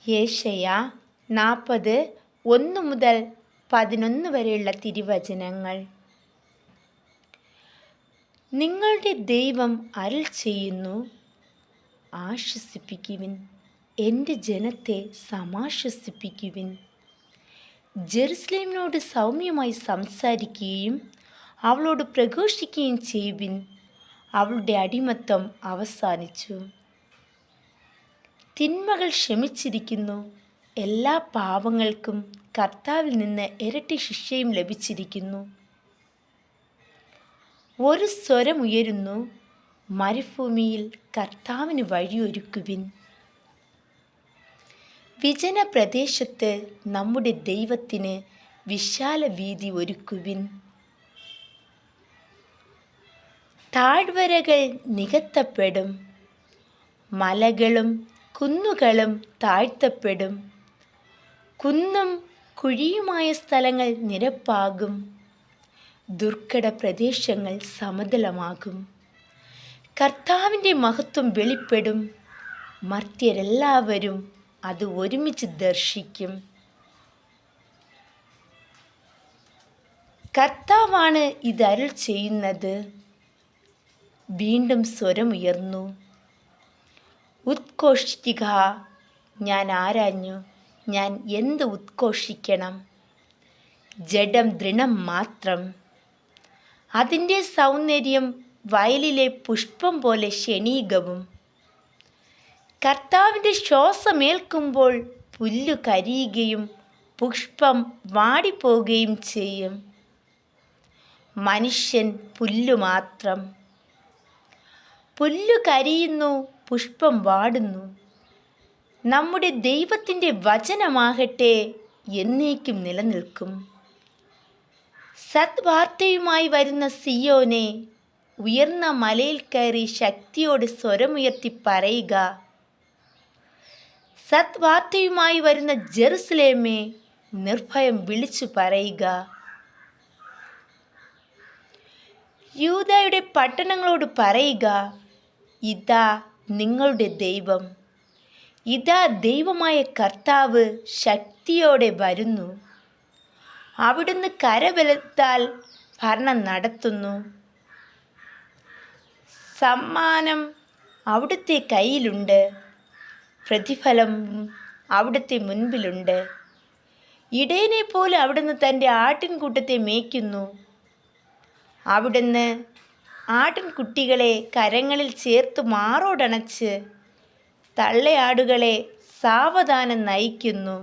യേശയ്യ 40:1-11 വരെയുള്ള തിരുവചനങ്ങൾ. നിങ്ങളുടെ ദൈവം അരുൾ ചെയ്യുന്നു, ആശ്വസിപ്പിക്കുവിൻ, എൻ്റെ ജനത്തെ സമാശ്വസിപ്പിക്കുവിൻ. ജെറുസലേമിനോട് സൗമ്യമായി സംസാരിക്കുകയും അവളോട് പ്രഘോഷിക്കുകയും ചെയ്യുവിൻ. അവളുടെ അടിമത്തം അവസാനിച്ചു, തിന്മകൾ ക്ഷമിച്ചിരിക്കുന്നു. എല്ലാ പാപങ്ങൾക്കും കർത്താവിൽ നിന്ന് ഇരട്ടി ശിക്ഷയും ലഭിച്ചിരിക്കുന്നു. ഒരു സ്വരമുയരുന്നു, മരുഭൂമിയിൽ കർത്താവിന് വഴിയൊരുക്കുവിൻ. വിജന പ്രദേശത്ത് നമ്മുടെ ദൈവത്തിന് വിശാല വീഥി ഒരുക്കുവിൻ. താഴ്വരകൾ നികത്തപ്പെടും, മലകളും കുന്നുകളും താഴ്ത്തപ്പെടും. കുന്നും കുഴിയുമായ സ്ഥലങ്ങൾ നിരപ്പാകും, ദുർഘട പ്രദേശങ്ങൾ സമതലമാകും. കർത്താവിൻ്റെ മഹത്വം വെളിപ്പെടും, മർത്യരെല്ലാവരും അത് ഒരുമിച്ച് ദർശിക്കും. കർത്താവാണ് ഇത് അരുൾ ചെയ്യുന്നത്. വീണ്ടും സ്വരമുയർന്നു, ഉദ്ഘോഷിക്കുക. ഞാൻ ആരാഞ്ഞു, ഞാൻ എന്ത് ഉദ്ഘോഷിക്കണം? ജഡം ദൃഢം മാത്രം, അതിൻ്റെ സൗന്ദര്യം വയലിലെ പുഷ്പം പോലെ ക്ഷണീകവും. കർത്താവിൻ്റെ ശ്വാസമേൽക്കുമ്പോൾ പുല്ലു കരിയുകയും പുഷ്പം വാടിപ്പോവുകയും ചെയ്യും. മനുഷ്യൻ പുല്ലു മാത്രം, പുല്ലു കരിയുന്നു, പുഷ്പം വാടുന്നു. നമ്മുടെ ദൈവത്തിൻ്റെ വചനമാകട്ടെ എന്നേക്കും നിലനിൽക്കും. സദ്വാർത്തയുമായി വരുന്ന സിയോനെ, ഉയർന്ന മലയിൽ കയറി ശക്തിയോടെ സ്വരമുയർത്തി പറയുക. സദ്വാർത്തയുമായി വരുന്ന ജെറുസലേമേ, നിർഭയം വിളിച്ചു പറയുക. യൂദയുടെ പട്ടണങ്ങളോട് പറയുക, ഇതാ നിങ്ങളുടെ ദൈവം, ഇതാ ദൈവമായ കർത്താവ് ശക്തിയോടെ വരുന്നു. അവിടുന്ന് കരബലത്താൽ ഭരണം നടത്തുന്നു. സമ്മാനം അവിടുത്തെ കയ്യിലുണ്ട്, പ്രതിഫലം അവിടുത്തെ മുൻപിലുണ്ട്. ഇടയനെ പോലെ അവിടുന്ന് തൻ്റെ ആട്ടിൻകൂട്ടത്തെ മേയ്ക്കുന്നു. അവിടുന്ന് ആട്ടിൻകുട്ടികളെ കരങ്ങളിൽ ചേർത്ത് മാറോടണച്ച് തള്ളയാടുകളെ സാവധാനം നയിക്കുന്നു.